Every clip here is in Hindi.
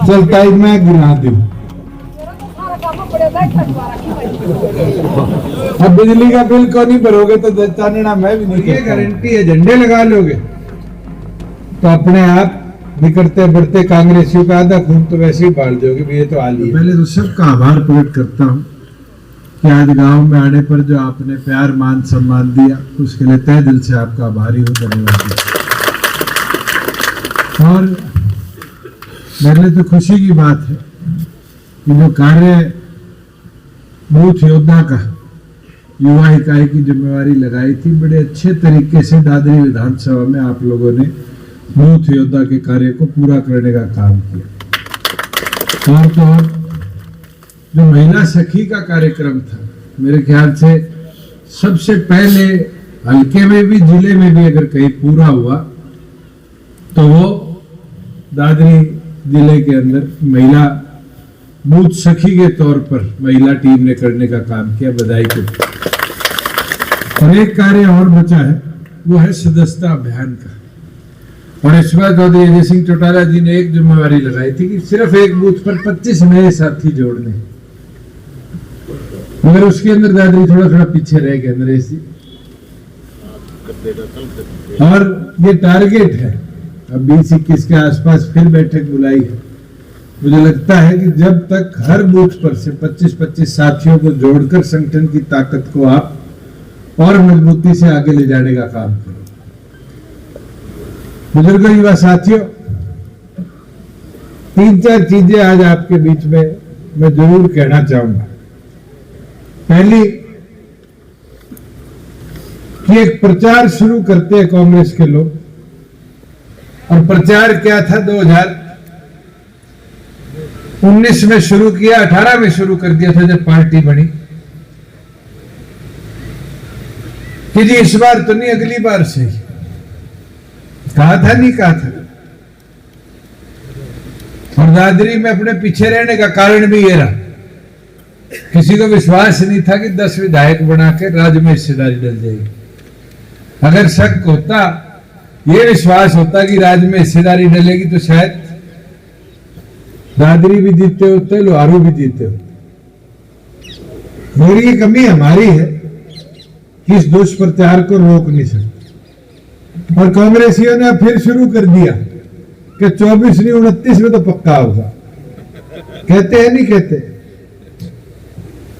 चलता ही मैं गिरा दूं। अब बिजली का बिल को नहीं भरोगे तो चानना मैं भी नहीं। ये गारंटी है, झंडे लगा लोगे तो अपने आप निकलते बढ़ते कांग्रेसियों का आधा खून तो वैसे ही बाढ़ दोगे भी। ये तो हाल ही। पहले तो सबका आभार प्रकट करता हूँ कि आज गांव में आने पर जो आपने प्यार मान सम्मान दिया, उसके लिए तहे दिल से आपका आभारी हूँ, धन्यवाद। और मेरे लिए तो खुशी की बात है कि जो कार्य बूथ योद्धा का युवा इकाई की जिम्मेवारी लगाई थी, बड़े अच्छे तरीके से दादरी विधानसभा में आप लोगों ने बूथ योद्धा के कार्य को पूरा करने का काम किया। और तो और जो महिला सखी का कार्यक्रम था, मेरे ख्याल से सबसे पहले हल्के में भी जिले में भी अगर कहीं पूरा हुआ तो वो दादरी जिले के अंदर महिला बूथ सखी के तौर पर महिला टीम ने करने का काम किया, बधाई को। और एक कार्य और बचा है, वो है सदस्यता अभियान का। और इस बार चौधरी अजय सिंह चौटाला जी ने एक जिम्मेवारी लगाई थी कि सिर्फ एक बूथ पर 25 नए साथी जोड़ने, मगर उसके अंदर दादरी थोड़ा थोड़ा पीछे रह गया नरेश जी। और ये टारगेट है, अब 20-21 के आसपास फिर बैठक बुलाई है। मुझे लगता है कि जब तक हर बूथ पर से 25-25 साथियों को जोड़कर संगठन की ताकत को आप और मजबूती से आगे ले जाने का काम करें। बुजुर्गों, युवा साथियों, 3-4 चीजें आज आपके बीच में मैं जरूर कहना चाहूंगा। पहली कि एक प्रचार शुरू करते हैं कांग्रेस के लोग, और प्रचार क्या था 2019 में शुरू किया, 18 में शुरू कर दिया था जब पार्टी बनी, कि जी इस बार तो नहीं अगली बार से। कहा था नहीं कहा था। और दादरी में अपने पीछे रहने का कारण भी ये रहा, किसी को विश्वास नहीं था कि 10 विधायक बना के राज्य में हिस्सेदारी डल जाएगी। अगर शक होता, ये विश्वास होता कि राज्य में हिस्सेदारी डलेगी तो शायद दादरी भी जीते होते, लोहारू भी जीते होते। मेरी ये कमी हमारी है कि इस दुष्प्रचार को रोक नहीं सकते। और कांग्रेसियों ने फिर शुरू कर दिया कि 24 नहीं 29 में तो पक्का होगा। कहते हैं नहीं कहते,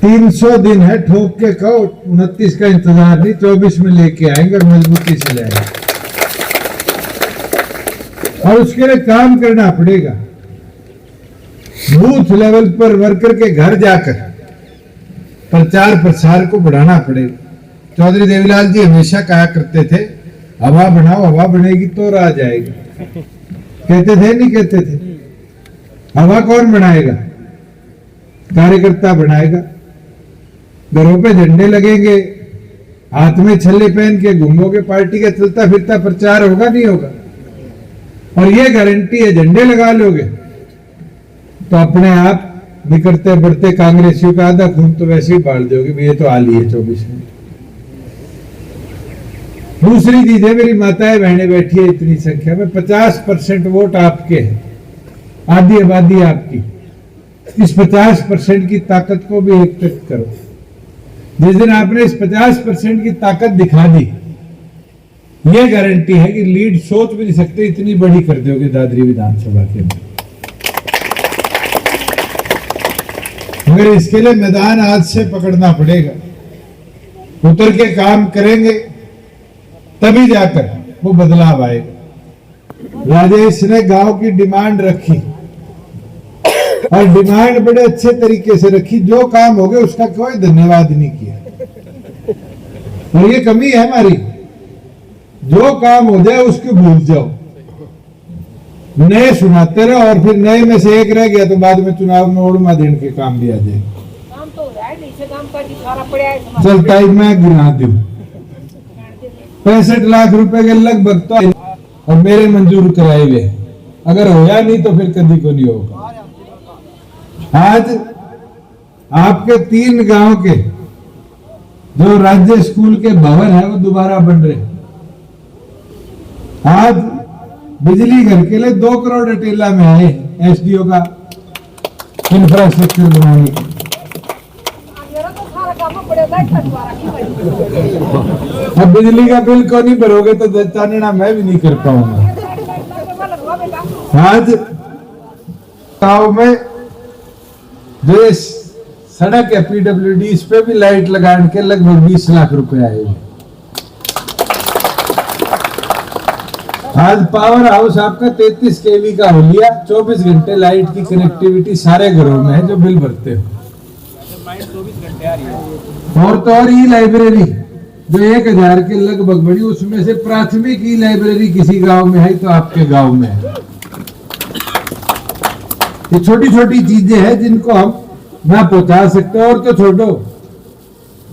300 दिन है, ठोक के कहो 29 का इंतजार नहीं, 24 में लेके आएंगे और मजबूती से लाएंगे। और उसके लिए काम करना पड़ेगा। बूथ लेवल पर वर्कर के घर जाकर प्रचार प्रसार को बढ़ाना पड़ेगा। चौधरी देवीलाल जी हमेशा कहा करते थे, हवा बनाओ, हवा बनेगी तो राज आएगा। कहते थे नहीं कहते थे? हवा कौन बनाएगा? कार्यकर्ता बनाएगा। घरों पे झंडे लगेंगे, हाथ में छल्ले पहन के घूमोगे, पार्टी का चलता फिरता प्रचार होगा नहीं होगा? और ये गारंटी है, झंडे लगा लोगे तो अपने आप निकलते बढ़ते कांग्रेसियों का आधा खून तो वैसे ही बाढ़ दोगे। ये तो हाल ही है 24 में। दूसरी चीज है, मेरी माताएं बहनें बैठी है इतनी संख्या में, 50% वोट आपके हैं, आधी आबादी आपकी। इस 50% की ताकत को भी एकत्रित करो। जिस दिन आपने इस 50% की ताकत दिखा दी, ये गारंटी है कि लीड सोच भी नहीं सकते इतनी बड़ी कर दोगे दादरी विधानसभा के अंदर। मगर इसके लिए मैदान आज से पकड़ना पड़ेगा, उतर के काम करेंगे तभी जाकर वो बदलाव आएगा। राजेश ने गांव की डिमांड रखी और डिमांड बड़े अच्छे तरीके से रखी। जो काम हो गया उसका कोई धन्यवाद नहीं किया, और ये कमी है हमारी। जो काम हो जाए उसको भूल जाओ, नए सुनाते रहो, और फिर नए में से एक रह गया तो बाद में चुनाव में ओढ़मा देने के काम भी आ जाएगा। चलता ही मैं गिना दूं 65 लाख रुपए के लगभग तो, और मेरे मंजूर कराए हुए। अगर होया नहीं तो फिर कभी को नहीं होगा। आज आपके 3 गांव के जो राज्य स्कूल के भवन है वो दोबारा बन रहे। आज बिजली घर के लिए 2 करोड़ अटेला में आए एसडीओ का इंफ्रास्ट्रक्चर बनाने के। अब बिजली का बिल क्यों नहीं भरोगे तो चानना मैं भी नहीं कर पाऊंगा। आज गाँव में जो ये सड़क है पीडब्ल्यूडी, इस पे भी लाइट लगाने के लगभग 20 लाख रुपए आएंगे। आज पावर हाउस आपका 33 केवी का हो लिया, 24 घंटे लाइट की कनेक्टिविटी सारे घरों में है जो बिल भरते हो। और तो और ई लाइब्रेरी जो 1000 के लगभग बड़ी, उसमें से प्राथमिक ई लाइब्रेरी किसी गांव में है तो आपके गांव में है। ये छोटी छोटी चीजें हैं जिनको हम ना पहुंचा सकते। और तो छोड़ो,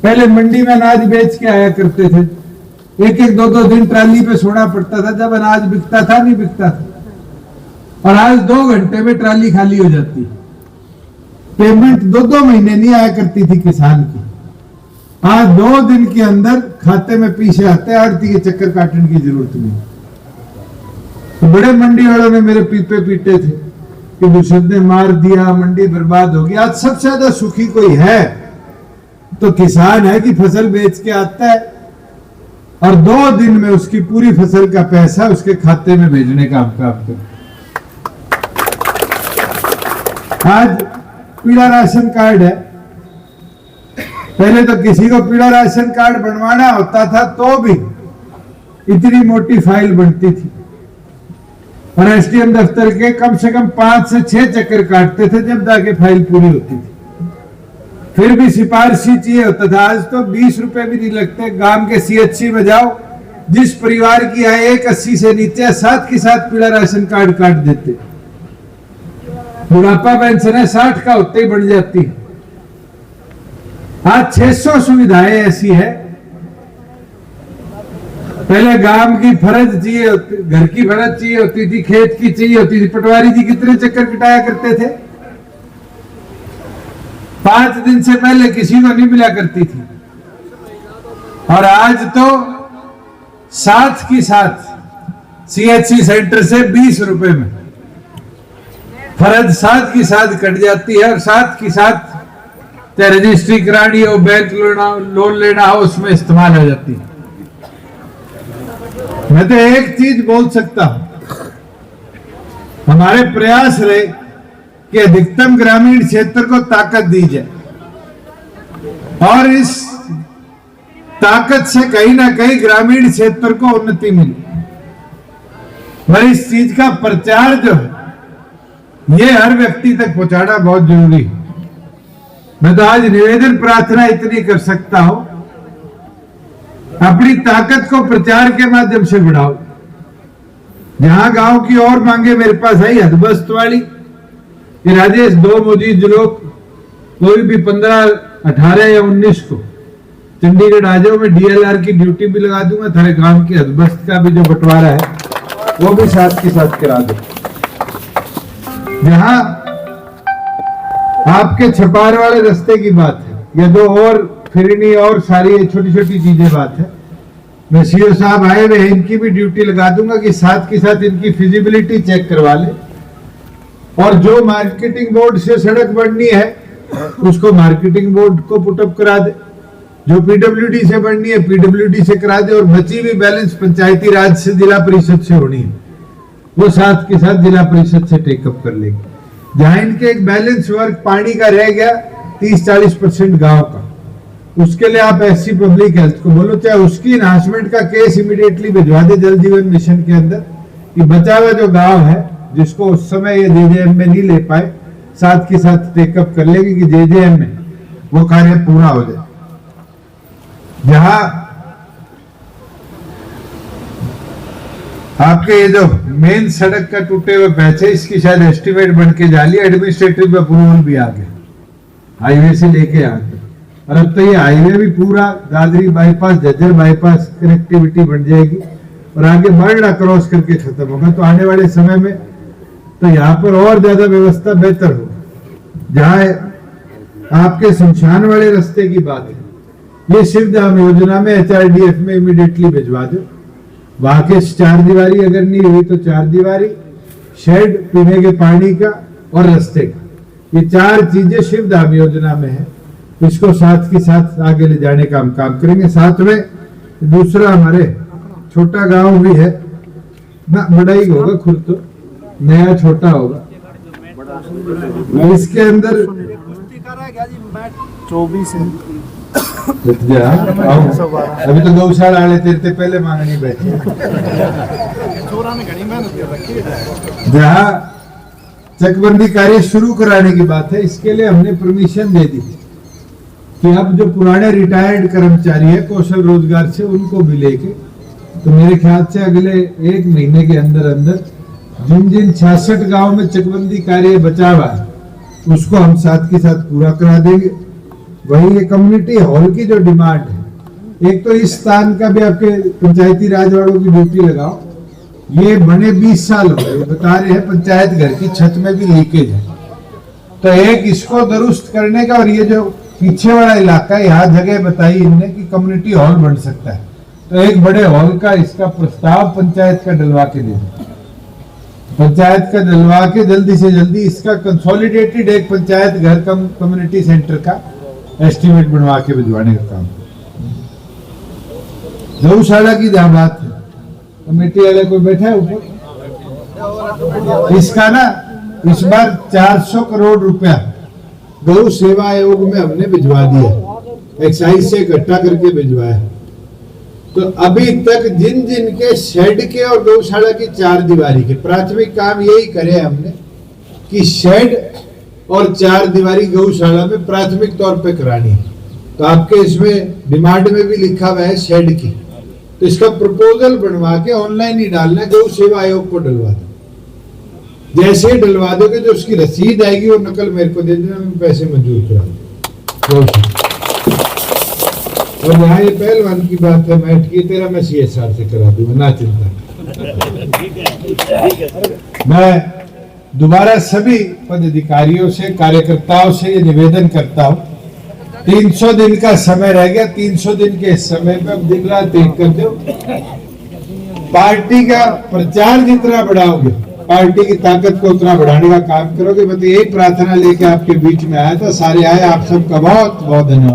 पहले मंडी में अनाज बेच के आया करते थे, 1-1, 2-2 दिन ट्राली पे सोना पड़ता था जब अनाज बिकता था, नहीं बिकता था। और आज 2 घंटे में ट्राली खाली हो जाती। पेमेंट 2-2 महीने नहीं आया करती थी किसान की, आज 2 दिन के अंदर खाते में पीछे आते हैं, आड़ती के चक्कर काटने की जरूरत नहीं। तो बड़े मंडी वालों ने मेरे पीपे पीटे थे कि दुष्यंत ने मार दिया, मंडी बर्बाद हो गई। आज सबसे ज्यादा सुखी कोई है तो किसान है कि फसल बेच के आता है और 2 दिन में उसकी पूरी फसल का पैसा उसके खाते में भेजने का हम काम करते। आज पीला राशन कार्ड है, पहले तो किसी को पीला राशन कार्ड बनवाना होता था तो भी इतनी मोटी फाइल बनती थी और एसडीएम दफ्तर के कम से कम 5 से 6 चक्कर काटते थे जब जाके फाइल पूरी होती थी। फिर भी सिफारिशी चाहिए होता था। आज तो 20 रुपए भी नहीं लगते। गांव के सीएचसी में जाओ, जिस परिवार की आय 180 से नीचे, साथ के साथ पीला राशन कार्ड काट देते। बुढ़ापा पेंशन है 60 का होते ही बढ़ जाती है। आज 600 सुविधाएं ऐसी है। पहले गांव की फर्ज चाहिए होती, घर की फर्ज चाहिए होती थी, खेत की चाहिए होती थी। पटवारी जी कितने चक्कर कटाया करते थे, 5 दिन से पहले किसी को नहीं मिला करती थी। और आज तो साथ की साथ सीएचसी सेंटर से 20 रुपए में फर्ज साथ की साथ कट जाती है और साथ की साथ चाहे रजिस्ट्री करानी हो, बैंक लोन लेना हो, उसमें इस्तेमाल हो जाती है। मैं तो एक चीज बोल सकता हूं, हमारे प्रयास रहे कि अधिकतम ग्रामीण क्षेत्र को ताकत दी जाए और इस ताकत से कहीं ना कहीं ग्रामीण क्षेत्र को उन्नति मिले। पर इस चीज का प्रचार जो है ये हर व्यक्ति तक पहुंचाना बहुत जरूरी है। मैं तो आज निवेदन प्रार्थना इतनी कर सकता हूं, अपनी ताकत को प्रचार के माध्यम से बढ़ाओ। जहां गांव की और मांगे मेरे पास आई हदबस्त वाली कि राजेश 2 मौजूद लोग कोई भी 15, 18 या 19 को चंडीगढ़ आ जाओ, मैं डीएलआर की ड्यूटी भी लगा दूंगा, थारे गांव की हदबस्त का भी जो बंटवारा है वो भी साथ के साथ करा दो। जहां आपके छपार वाले रास्ते की बात है या 2 और फिरनी और सारी छोटी छोटी चीजें बात है, मैं सीओ साहब आए हुए हैं, इनकी भी ड्यूटी लगा दूंगा कि साथ के साथ इनकी फिजिबिलिटी चेक करवा ले। और जो मार्केटिंग बोर्ड से सड़क बननी है उसको मार्केटिंग बोर्ड को पुटअप करा दे, जो पीडब्ल्यूडी से बननी है पीडब्ल्यूडी से करा दे, और बची हुई बैलेंस पंचायती राज से जिला परिषद से होनी है वो साथ के साथ जिला परिषद से टेकअप कर लेंगे। जहां इनके एक बैलेंस वर्क पानी का रह गया 30-40% गांव का, उसके लिए आप एससी पब्लिक हेल्थ को बोलो, चाहे उसकी इनहांसमेंट का केस इमीडिएटली भिजवा दे जल जीवन मिशन के अंदर कि बचा हुआ जो गांव है जिसको उस समय ये जेजेएम में नहीं ले पाए, साथ के साथ टेकअप कर लेंगे कि जेजेएम में वो कार्य पूरा हो जाए। जहां आपके ये जो मेन सड़क का टूटे हुए पैच है, इसकी शायद एस्टिमेट बन के जा ली, एडमिनिस्ट्रेटिव अप्रूवल भी आ गया हाईवे से लेके आके, और अब तो ये हाईवे भी पूरा Dadri bypass, Jhajjar bypass connectivity बन जाएगी और आगे बरड़ा क्रॉस करके खत्म होगा। तो आने वाले समय में तो यहाँ पर और ज्यादा व्यवस्था बेहतर होगी। जहां आपके शमशान वाले रास्ते की बात है, ये शिवधाम योजना में HRDF में इमीडिएटली भिजवा दो वहां के 4 दीवारी अगर नहीं हुई तो 4 दीवारी, शेड, पीने के पानी का और रास्ते का, ये 4 चीजें शिवधाम योजना में है। इसको साथ के साथ आगे ले जाने का हम काम करेंगे। साथ में दूसरा हमारे छोटा गांव भी है ना, बड़ा ही होगा, खुद तो नया छोटा होगा, इसके अंदर 24 अभी तो गौशाला वाले तेरे पहले मांगनी बैठे, जहाँ चकबंदी कार्य शुरू कराने की बात है, इसके लिए हमने परमिशन दे दी कि अब जो पुराने रिटायर्ड कर्मचारी है कौशल रोजगार से, उनको भी लेके, तो मेरे ख्याल से अगले 1 महीने के अंदर अंदर जिन जिन 66 गांव में चकबंदी कार्य बचा हुआ है उसको हम साथ के साथ पूरा करा देंगे। वही ये कम्युनिटी हॉल की जो डिमांड है, एक तो इस स्थान का भी आपके पंचायती राज वालों की ड्यूटी लगाओ, ये बने 20 साल हो गए, बता रहे हैं पंचायत घर की छत में भी लीकेज है, तो एक इसको दुरुस्त करने का, और ये जो पीछे वाला इलाका है यहाँ जगह बताई इनने कि कम्युनिटी हॉल बन सकता है, तो एक बड़े हॉल का इसका प्रस्ताव पंचायत का डलवा के दे दो, पंचायत का डलवा के जल्दी से जल्दी इसका कंसोलिडेटेड एक पंचायत घर कम्युनिटी सेंटर का एस्टीमेट बनवा के भिजवाने का काम। गौशाला की जहां बात है, कमेटी वाले कोई बैठा है ऊपर, इसका ना इस बार 400 करोड़ रुपया गौ सेवा आयोग में हमने भिजवा दिया, एक्साइज से इकट्ठा करके भिजवाया। तो अभी तक जिन जिन के शेड के और गौशाला की 4 दीवारी के प्राथमिक काम यही करे हमने कि शेड और 4 दीवारी गौशाला में प्राथमिक तौर पे करानी है। तो आपके इसमें डिमांड में भी लिखा हुआ है शेड की, तो इसका प्रपोजल बनवा के ऑनलाइन ही डालना है, गौ सेवा आयोग को डलवा दो। जैसे ही डलवा दोगे जो उसकी रसीद आएगी वो नकल मेरे को दे देना, मैं पैसे मंजूर करा दूं। और यहाँ ये पहलवान की बात है, मैट की, तेरा मैं CSR से करा दूंगा, ना चिंता। मैं दोबारा सभी पदाधिकारियों से, कार्यकर्ताओं से ये निवेदन करता हूँ, 300 दिन का समय रह गया, 300 दिन के समय में अब दिन रात एक कर दो। पार्टी का प्रचार जितना बढ़ाओगे, पार्टी की ताकत को उतना बढ़ाने का काम करोगे। मैं तो यही प्रार्थना लेके आपके बीच में आया था, सारे आए, आप सबका बहुत बहुत धन्यवाद।